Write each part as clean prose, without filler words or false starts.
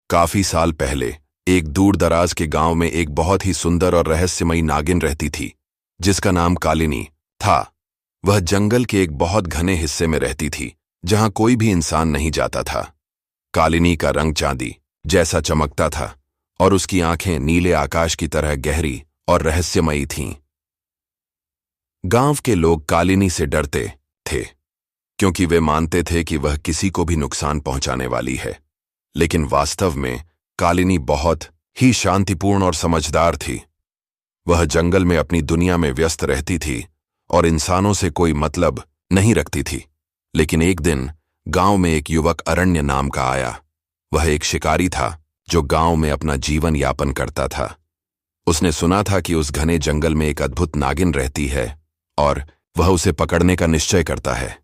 काफी साल पहले एक दूर दराज के गांव में एक बहुत ही सुंदर और रहस्यमयी नागिन रहती थी, जिसका नाम कालिनी था। वह जंगल के एक बहुत घने हिस्से में रहती थी, जहां कोई भी इंसान नहीं जाता था। कालिनी का रंग चांदी जैसा चमकता था और उसकी आंखें नीले आकाश की तरह गहरी और रहस्यमयी थीं। गांव के लोग कालिनी से डरते थे, क्योंकि वे मानते थे कि वह किसी को भी नुकसान पहुंचाने वाली है। लेकिन वास्तव में कालिनी बहुत ही शांतिपूर्ण और समझदार थी। वह जंगल में अपनी दुनिया में व्यस्त रहती थी और इंसानों से कोई मतलब नहीं रखती थी। लेकिन एक दिन गांव में एक युवक अरण्य नाम का आया। वह एक शिकारी था जो गांव में अपना जीवन यापन करता था। उसने सुना था कि उस घने जंगल में एक अद्भुत नागिन रहती है और वह उसे पकड़ने का निश्चय करता है।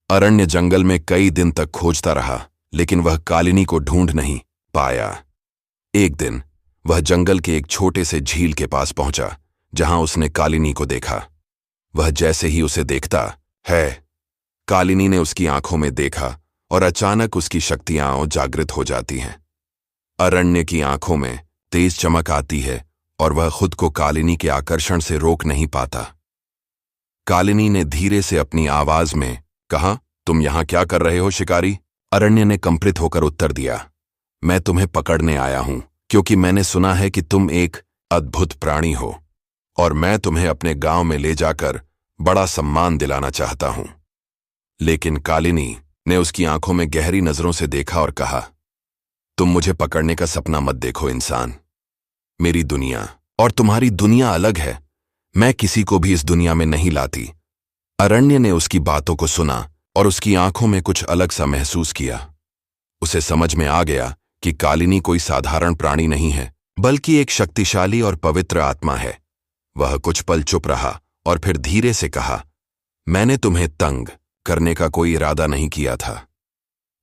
अरण्य जंगल में कई दिन तक खोजता रहा, लेकिन वह कालिनी को ढूंढ नहीं पाया। एक दिन वह जंगल के एक छोटे से झील के पास पहुंचा, जहां उसने कालिनी को देखा। वह जैसे ही उसे देखता है, कालिनी ने उसकी आंखों में देखा और अचानक उसकी शक्तियां जागृत हो जाती हैं। अरण्य की आंखों में तेज चमक आती है और वह खुद को कालिनी के आकर्षण से रोक नहीं पाता। कालिनी ने धीरे से अपनी आवाज में कहा, तुम यहां क्या कर रहे हो शिकारी? अरण्य ने कंपित होकर उत्तर दिया, मैं तुम्हें पकड़ने आया हूं, क्योंकि मैंने सुना है कि तुम एक अद्भुत प्राणी हो और मैं तुम्हें अपने गांव में ले जाकर बड़ा सम्मान दिलाना चाहता हूं। लेकिन कालिनी ने उसकी आंखों में गहरी नजरों से देखा और कहा, तुम मुझे पकड़ने का सपना मत देखो इंसान। मेरी दुनिया और तुम्हारी दुनिया अलग है। मैं किसी को भी इस दुनिया में नहीं लाती। अरण्य ने उसकी बातों को सुना और उसकी आंखों में कुछ अलग सा महसूस किया। उसे समझ में आ गया कि कालिनी कोई साधारण प्राणी नहीं है, बल्कि एक शक्तिशाली और पवित्र आत्मा है। वह कुछ पल चुप रहा और फिर धीरे से कहा, मैंने तुम्हें तंग करने का कोई इरादा नहीं किया था।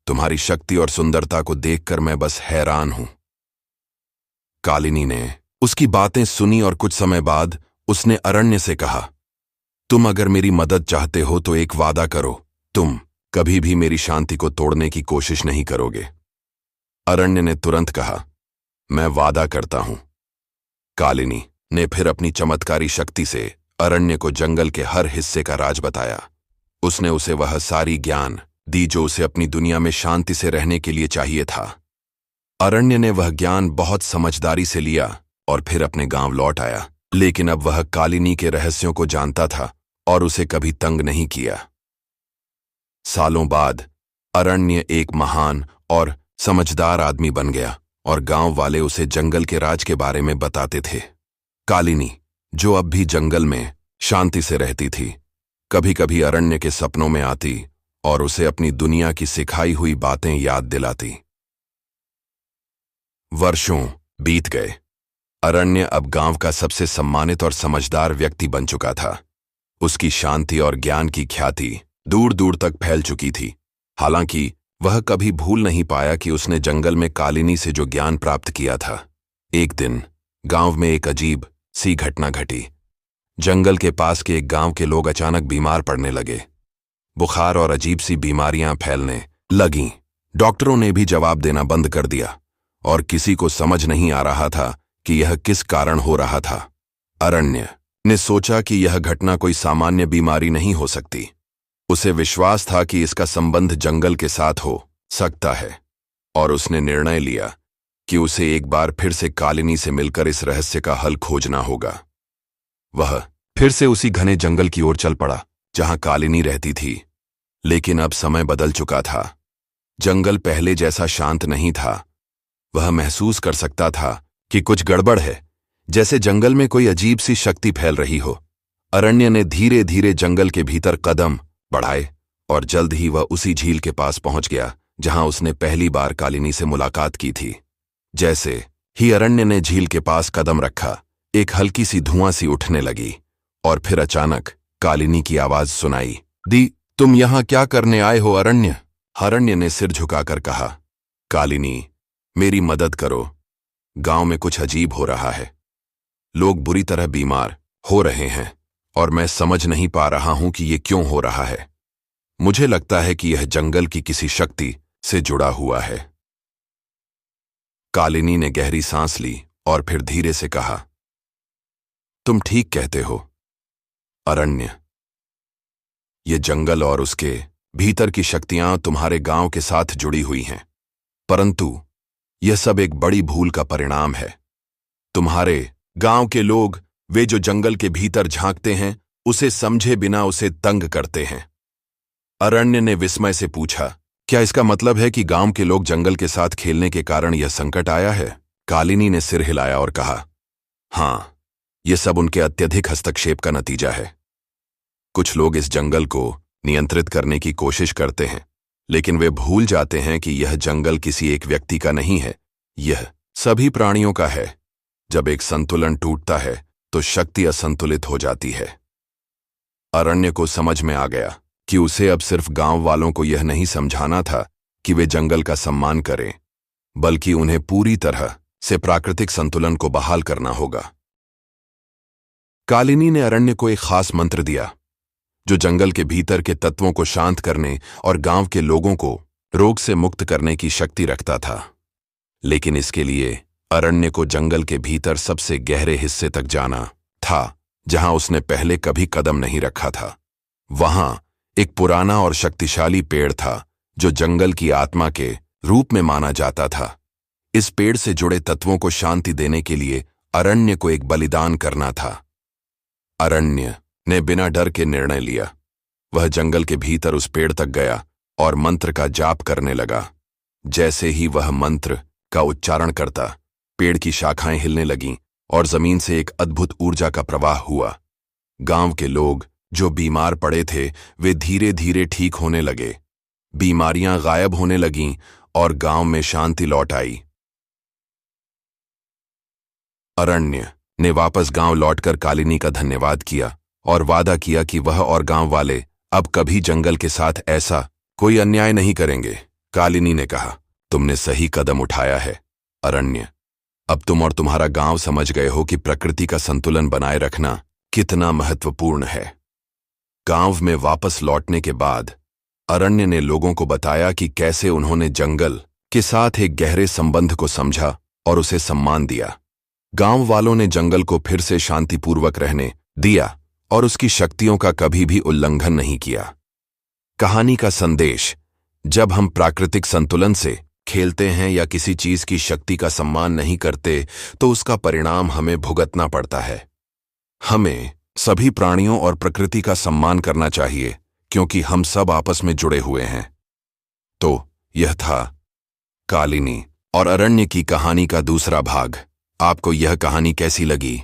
तुम्हारी शक्ति और सुंदरता को देखकर मैं बस हैरान हूं। कालिनी ने उसकी बातें सुनी और कुछ समय बाद उसने अरण्य से कहा, तुम अगर मेरी मदद चाहते हो तो एक वादा करो, तुम कभी भी मेरी शांति को तोड़ने की कोशिश नहीं करोगे। अरण्य ने तुरंत कहा, मैं वादा करता हूं। कालिनी ने फिर अपनी चमत्कारी शक्ति से अरण्य को जंगल के हर हिस्से का राज बताया। उसने उसे वह सारी ज्ञान दी जो उसे अपनी दुनिया में शांति से रहने के लिए चाहिए था। अरण्य ने वह ज्ञान बहुत समझदारी से लिया और फिर अपने गांव लौट आया। लेकिन अब वह कालिनी के रहस्यों को जानता था और उसे कभी तंग नहीं किया। सालों बाद अरण्य एक महान और समझदार आदमी बन गया और गांव वाले उसे जंगल के राज के बारे में बताते थे। कालिनी, जो अब भी जंगल में शांति से रहती थी, कभी कभी अरण्य के सपनों में आती और उसे अपनी दुनिया की सिखाई हुई बातें याद दिलाती। वर्षों बीत गए। अरण्य अब गांव का सबसे सम्मानित और समझदार व्यक्ति बन चुका था। उसकी शांति और ज्ञान की ख्याति दूर दूर तक फैल चुकी थी। हालांकि वह कभी भूल नहीं पाया कि उसने जंगल में कालिनी से जो ज्ञान प्राप्त किया था। एक दिन गांव में एक अजीब सी घटना घटी। जंगल के पास के एक गांव के लोग अचानक बीमार पड़ने लगे। बुखार और अजीब सी बीमारियां फैलने लगीं। डॉक्टरों ने भी जवाब देना बंद कर दिया और किसी को समझ नहीं आ रहा था कि यह किस कारण हो रहा था। अरण्य ने सोचा कि यह घटना कोई सामान्य बीमारी नहीं हो सकती। उसे विश्वास था कि इसका संबंध जंगल के साथ हो सकता है और उसने निर्णय लिया कि उसे एक बार फिर से कालिनी से मिलकर इस रहस्य का हल खोजना होगा। वह फिर से उसी घने जंगल की ओर चल पड़ा जहां कालिनी रहती थी। लेकिन अब समय बदल चुका था। जंगल पहले जैसा शांत नहीं था। वह महसूस कर सकता था कि कुछ गड़बड़ है, जैसे जंगल में कोई अजीब सी शक्ति फैल रही हो। अरण्य ने धीरे धीरे जंगल के भीतर कदम बढ़ाए और जल्द ही वह उसी झील के पास पहुंच गया जहां उसने पहली बार कालिनी से मुलाकात की थी। जैसे ही अरण्य ने झील के पास कदम रखा, एक हल्की सी धुआं सी उठने लगी और फिर अचानक कालिनी की आवाज सुनाई दी, तुम यहां क्या करने आए हो अरण्य? अरण्य ने सिर झुकाकर कहा, कालिनी, मेरी मदद करो। गांव में कुछ अजीब हो रहा है। लोग बुरी तरह बीमार हो रहे हैं और मैं समझ नहीं पा रहा हूं कि ये क्यों हो रहा है। मुझे लगता है कि यह जंगल की किसी शक्ति से जुड़ा हुआ है। कालिनी ने गहरी सांस ली और फिर धीरे से कहा, तुम ठीक कहते हो अरण्य। ये जंगल और उसके भीतर की शक्तियां तुम्हारे गांव के साथ जुड़ी हुई हैं, परंतु यह सब एक बड़ी भूल का परिणाम है। तुम्हारे गांव के लोग, वे जो जंगल के भीतर झांकते हैं, उसे समझे बिना उसे तंग करते हैं। अरण्य ने विस्मय से पूछा, क्या इसका मतलब है कि गांव के लोग जंगल के साथ खेलने के कारण यह संकट आया है? कालिनी ने सिर हिलाया और कहा, हां, यह सब उनके अत्यधिक हस्तक्षेप का नतीजा है। कुछ लोग इस जंगल को नियंत्रित करने की कोशिश करते हैं, लेकिन वे भूल जाते हैं कि यह जंगल किसी एक व्यक्ति का नहीं है, यह सभी प्राणियों का है। जब एक संतुलन टूटता है तो शक्ति असंतुलित हो जाती है। अरण्य को समझ में आ गया कि उसे अब सिर्फ गांव वालों को यह नहीं समझाना था कि वे जंगल का सम्मान करें, बल्कि उन्हें पूरी तरह से प्राकृतिक संतुलन को बहाल करना होगा। कालिनी ने अरण्य को एक खास मंत्र दिया, जो जंगल के भीतर के तत्वों को शांत करने और गांव के लोगों को रोग से मुक्त करने की शक्ति रखता था। लेकिन इसके लिए अरण्य को जंगल के भीतर सबसे गहरे हिस्से तक जाना था, जहां उसने पहले कभी कदम नहीं रखा था। वहां एक पुराना और शक्तिशाली पेड़ था, जो जंगल की आत्मा के रूप में माना जाता था। इस पेड़ से जुड़े तत्वों को शांति देने के लिए अरण्य को एक बलिदान करना था। अरण्य ने बिना डर के निर्णय लिया। वह जंगल के भीतर उस पेड़ तक गया और मंत्र का जाप करने लगा। जैसे ही वह मंत्र का उच्चारण करता, पेड़ की शाखाएं हिलने लगीं और जमीन से एक अद्भुत ऊर्जा का प्रवाह हुआ। गांव के लोग जो बीमार पड़े थे, वे धीरे धीरे ठीक होने लगे। बीमारियां गायब होने लगीं और गांव में शांति लौट आई। अरण्य ने वापस गांव लौटकर कालिनी का धन्यवाद किया और वादा किया कि वह और गांव वाले अब कभी जंगल के साथ ऐसा कोई अन्याय नहीं करेंगे। कालिनी ने कहा, तुमने सही कदम उठाया है अरण्य। अब तुम और तुम्हारा गांव समझ गए हो कि प्रकृति का संतुलन बनाए रखना कितना महत्वपूर्ण है। गांव में वापस लौटने के बाद अरण्य ने लोगों को बताया कि कैसे उन्होंने जंगल के साथ एक गहरे संबंध को समझा और उसे सम्मान दिया। गांव वालों ने जंगल को फिर से शांतिपूर्वक रहने दिया और उसकी शक्तियों का कभी भी उल्लंघन नहीं किया। कहानी का संदेश, जब हम प्राकृतिक संतुलन से खेलते हैं या किसी चीज की शक्ति का सम्मान नहीं करते, तो उसका परिणाम हमें भुगतना पड़ता है। हमें सभी प्राणियों और प्रकृति का सम्मान करना चाहिए, क्योंकि हम सब आपस में जुड़े हुए हैं। तो यह था कालिनी और अरण्य की कहानी का दूसरा भाग। आपको यह कहानी कैसी लगी,